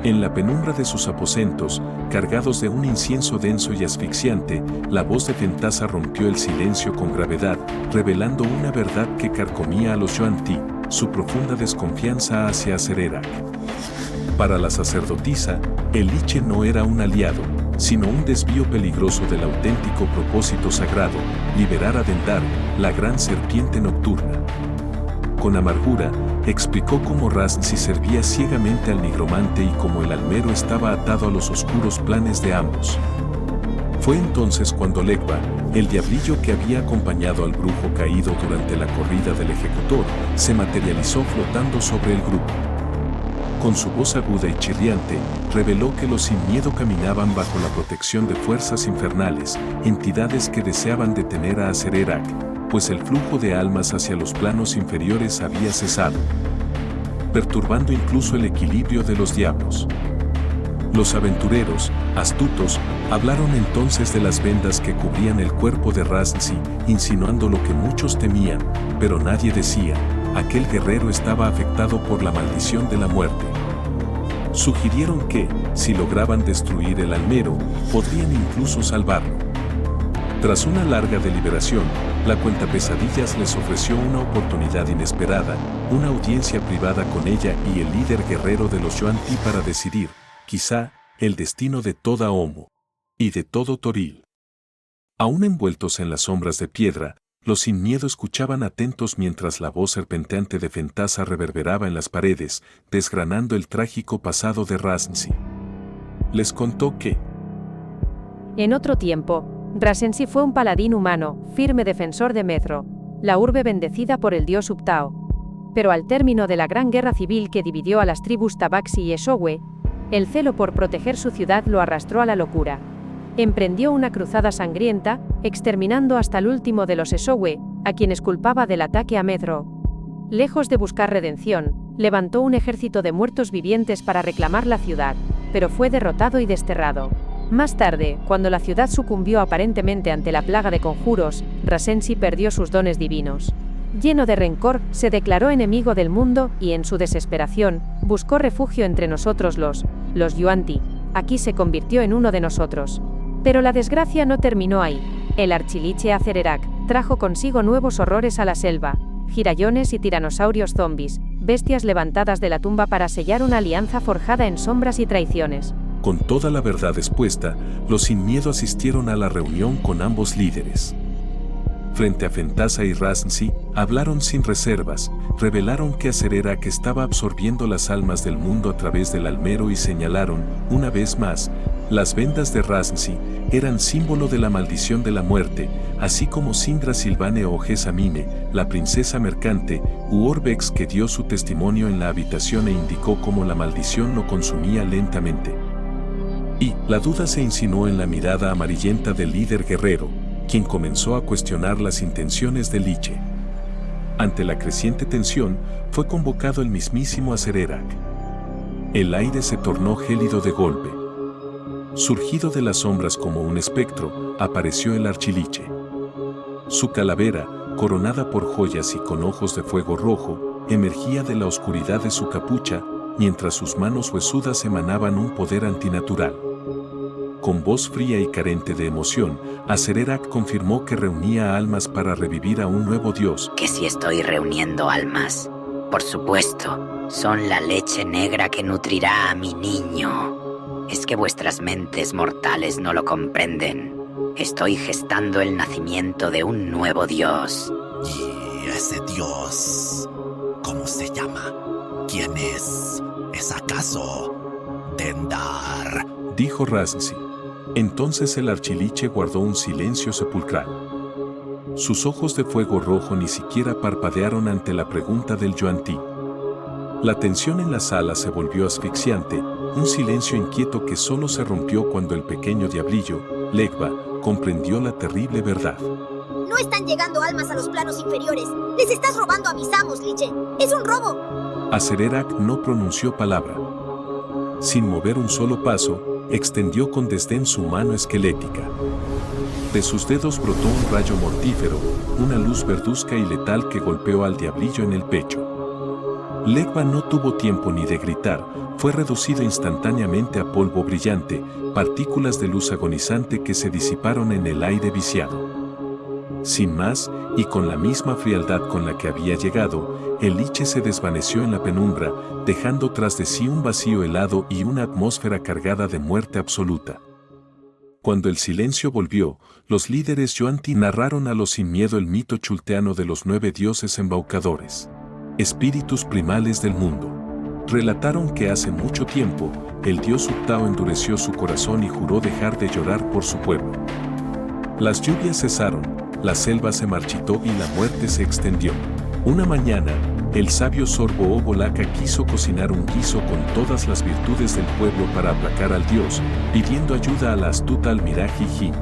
En la penumbra de sus aposentos, cargados de un incienso denso y asfixiante, la voz de Fentasa rompió el silencio con gravedad, revelando una verdad que carcomía a los Yuan-ti, su profunda desconfianza hacia Acererak. Para la sacerdotisa, el liche no era un aliado, sino un desvío peligroso del auténtico propósito sagrado, liberar a Dendar, la gran serpiente nocturna. Con amargura, explicó cómo Razzi servía ciegamente al nigromante y cómo el almero estaba atado a los oscuros planes de ambos. Fue entonces cuando Legba, el diablillo que había acompañado al brujo caído durante la corrida del ejecutor, se materializó flotando sobre el grupo. Con su voz aguda y chirriante, reveló que los sin miedo caminaban bajo la protección de fuerzas infernales, entidades que deseaban detener a Acererak, pues el flujo de almas hacia los planos inferiores había cesado, perturbando incluso el equilibrio de los diablos. Los aventureros, astutos, hablaron entonces de las vendas que cubrían el cuerpo de Razzi, insinuando lo que muchos temían, pero nadie decía: aquel guerrero estaba afectado por la maldición de la muerte. Sugirieron que, si lograban destruir el almero, podrían incluso salvarlo. Tras una larga deliberación, la cuentapesadillas les ofreció una oportunidad inesperada, una audiencia privada con ella y el líder guerrero de los Yuan-ti para decidir, quizá, el destino de toda Omo y de todo Toril. Aún envueltos en las sombras de piedra, los sin miedo escuchaban atentos mientras la voz serpenteante de Fentasa reverberaba en las paredes, desgranando el trágico pasado de Razzi. Les contó que, en otro tiempo, Razzi fue un paladín humano, firme defensor de Mezro, la urbe bendecida por el dios Uptao. Pero al término de la gran guerra civil que dividió a las tribus Tabaxi y Esowe, el celo por proteger su ciudad lo arrastró a la locura. Emprendió una cruzada sangrienta, exterminando hasta el último de los Esowe, a quienes culpaba del ataque a Mezro. Lejos de buscar redención, levantó un ejército de muertos vivientes para reclamar la ciudad, pero fue derrotado y desterrado. Más tarde, cuando la ciudad sucumbió aparentemente ante la plaga de conjuros, Razzi perdió sus dones divinos. Lleno de rencor, se declaró enemigo del mundo y, en su desesperación, buscó refugio entre nosotros los Yuan-ti. Aquí se convirtió en uno de nosotros. Pero la desgracia no terminó ahí. El archiliche Acererak trajo consigo nuevos horrores a la selva: girayones y tiranosaurios zombis, bestias levantadas de la tumba para sellar una alianza forjada en sombras y traiciones. Con toda la verdad expuesta, los sin miedo asistieron a la reunión con ambos líderes. Frente a Fentasa y Razzi, hablaron sin reservas, revelaron que Acererak estaba absorbiendo las almas del mundo a través del almero y señalaron, una vez más, las vendas de Razzi eran símbolo de la maldición de la muerte, así como Sindra Silvane o Gesamine, la princesa mercante, u Orbex, que dio su testimonio en la habitación e indicó cómo la maldición lo consumía lentamente. Y la duda se insinuó en la mirada amarillenta del líder guerrero, quien comenzó a cuestionar las intenciones del liche. Ante la creciente tensión, fue convocado el mismísimo Acererak. El aire se tornó gélido de golpe. Surgido de las sombras como un espectro, apareció el archiliche. Su calavera, coronada por joyas y con ojos de fuego rojo, emergía de la oscuridad de su capucha, mientras sus manos huesudas emanaban un poder antinatural. Con voz fría y carente de emoción, Acererak confirmó que reunía almas para revivir a un nuevo dios. Que si estoy reuniendo almas, por supuesto, son la leche negra que nutrirá a mi niño. Es que vuestras mentes mortales no lo comprenden. Estoy gestando el nacimiento de un nuevo dios. ¿Y ese dios? ¿Cómo se llama? ¿Quién es? ¿Es acaso Dendar?, dijo Razzi. Entonces el archiliche guardó un silencio sepulcral. Sus ojos de fuego rojo ni siquiera parpadearon ante la pregunta del Yuan-ti. La tensión en la sala se volvió asfixiante, un silencio inquieto que solo se rompió cuando el pequeño diablillo, Legba, comprendió la terrible verdad. No están llegando almas a los planos inferiores. Les estás robando a mis amos, liche. ¡Es un robo! Acererak no pronunció palabra. Sin mover un solo paso, extendió con desdén su mano esquelética. De sus dedos brotó un rayo mortífero, una luz verduzca y letal que golpeó al diablillo en el pecho. Legba no tuvo tiempo ni de gritar, fue reducido instantáneamente a polvo brillante, partículas de luz agonizante que se disiparon en el aire viciado. Sin más, y con la misma frialdad con la que había llegado, el liche se desvaneció en la penumbra, dejando tras de sí un vacío helado y una atmósfera cargada de muerte absoluta. Cuando el silencio volvió, los líderes Yuan-ti narraron a los sin miedo el mito chulteano de los 9 dioses embaucadores, espíritus primales del mundo. Relataron que hace mucho tiempo, el dios Uptao endureció su corazón y juró dejar de llorar por su pueblo. Las lluvias cesaron, la selva se marchitó y la muerte se extendió. Una mañana, el sabio Sorbo Obolaka quiso cocinar un guiso con todas las virtudes del pueblo para aplacar al dios, pidiendo ayuda a la astuta Almiraji Jin.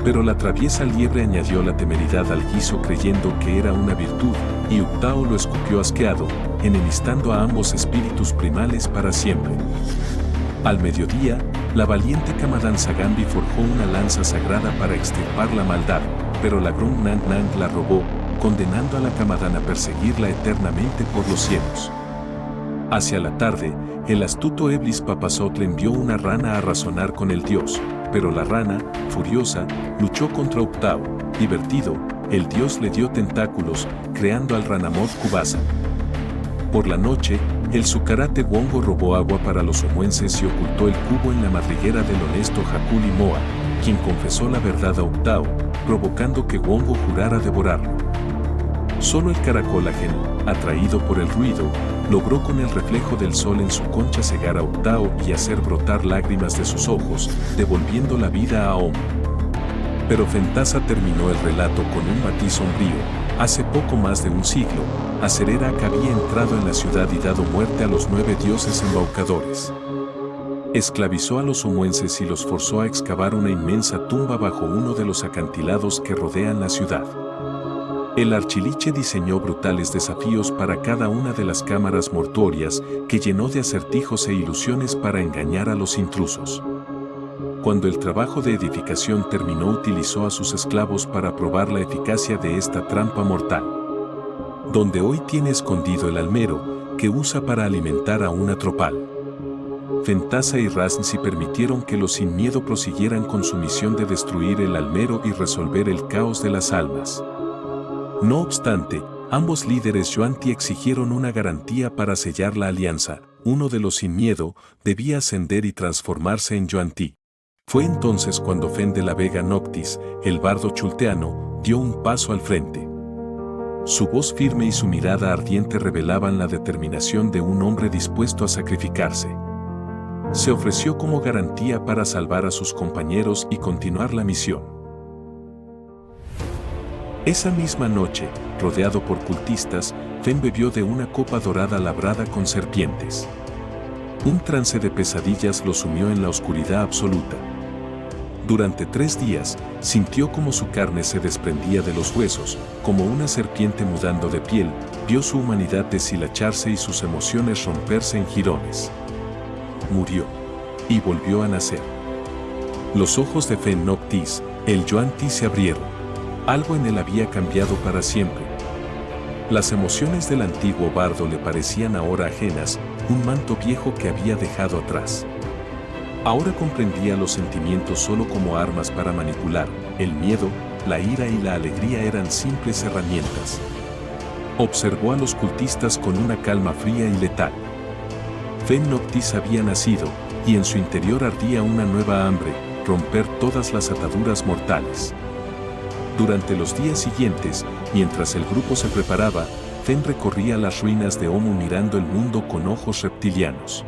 Pero la traviesa liebre añadió la temeridad al guiso creyendo que era una virtud, y Uptao lo escupió asqueado, enemistando a ambos espíritus primales para siempre. Al mediodía, la valiente Kamadan Sagambi forjó una lanza sagrada para extirpar la maldad, pero la Grung Nang Nang la robó, condenando a la Kamadan a perseguirla eternamente por los cielos. Hacia la tarde, el astuto Eblis Papazotl envió una rana a razonar con el dios, pero la rana, furiosa, luchó contra Uptao. Divertido, el dios le dio tentáculos, creando al Ranamot Kubasa. Por la noche, el Sukarate Wongo robó agua para los omuenses y ocultó el cubo en la madriguera del honesto Hakuli Moa, quien confesó la verdad a Uptao, provocando que Wongo jurara devorarlo. Solo el caracol ajeno, atraído por el ruido, logró con el reflejo del sol en su concha cegar a Uptao y hacer brotar lágrimas de sus ojos, devolviendo la vida a Om. Pero Fentasa terminó el relato con un matiz sombrío. Hace poco más de un siglo, Asererak había entrado en la ciudad y dado muerte a los 9 dioses embaucadores. Esclavizó a los omuenses y los forzó a excavar una inmensa tumba bajo uno de los acantilados que rodean la ciudad. El archiliche diseñó brutales desafíos para cada una de las cámaras mortuorias que llenó de acertijos e ilusiones para engañar a los intrusos. Cuando el trabajo de edificación terminó, utilizó a sus esclavos para probar la eficacia de esta trampa mortal. Donde hoy tiene escondido el almero, que usa para alimentar a una tropal. Fentasa y Rasnsi permitieron que los sin miedo prosiguieran con su misión de destruir el almero y resolver el caos de las almas. No obstante, ambos líderes Yuan-ti exigieron una garantía para sellar la alianza. Uno de los sin miedo debía ascender y transformarse en Yuan-ti. Fue entonces cuando Fen de la Vega Noctis, el bardo chulteano, dio un paso al frente. Su voz firme y su mirada ardiente revelaban la determinación de un hombre dispuesto a sacrificarse. Se ofreció como garantía para salvar a sus compañeros y continuar la misión. Esa misma noche, rodeado por cultistas, Fen bebió de una copa dorada labrada con serpientes. Un trance de pesadillas lo sumió en la oscuridad absoluta. Durante 3 días, sintió como su carne se desprendía de los huesos, como una serpiente mudando de piel, vio su humanidad deshilacharse y sus emociones romperse en jirones. Murió. Y volvió a nacer. Los ojos de Fen Noctis, el Yuan-ti, se abrieron. Algo en él había cambiado para siempre. Las emociones del antiguo bardo le parecían ahora ajenas, un manto viejo que había dejado atrás. Ahora comprendía los sentimientos solo como armas para manipular. El miedo, la ira y la alegría eran simples herramientas. Observó a los cultistas con una calma fría y letal. Fen Noctis había nacido, y en su interior ardía una nueva hambre, romper todas las ataduras mortales. Durante los días siguientes, mientras el grupo se preparaba, Fen recorría las ruinas de Omu mirando el mundo con ojos reptilianos.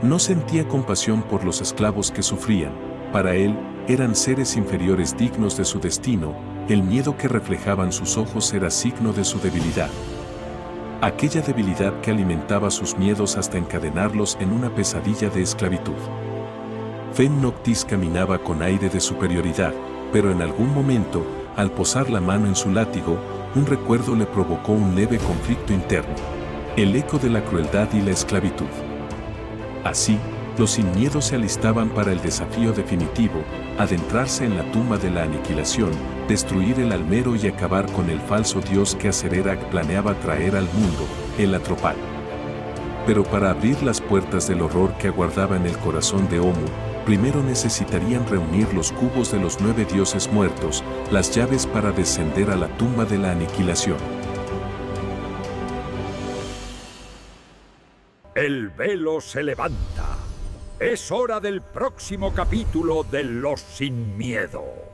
No sentía compasión por los esclavos que sufrían. Para él, eran seres inferiores dignos de su destino. El miedo que reflejaban sus ojos era signo de su debilidad. Aquella debilidad que alimentaba sus miedos hasta encadenarlos en una pesadilla de esclavitud. Fen Noctis caminaba con aire de superioridad, pero en algún momento, al posar la mano en su látigo, un recuerdo le provocó un leve conflicto interno. El eco de la crueldad y la esclavitud. Así, los sin miedo se alistaban para el desafío definitivo, adentrarse en la tumba de la aniquilación, destruir el almero y acabar con el falso dios que Asererak planeaba traer al mundo. el Atropal. Pero para abrir las puertas del horror que aguardaba en el corazón de Omu, primero necesitarían reunir los cubos de los 9 dioses muertos, las llaves para descender a la tumba de la aniquilación. El velo se levanta. Es hora del próximo capítulo de Los Sin Miedo.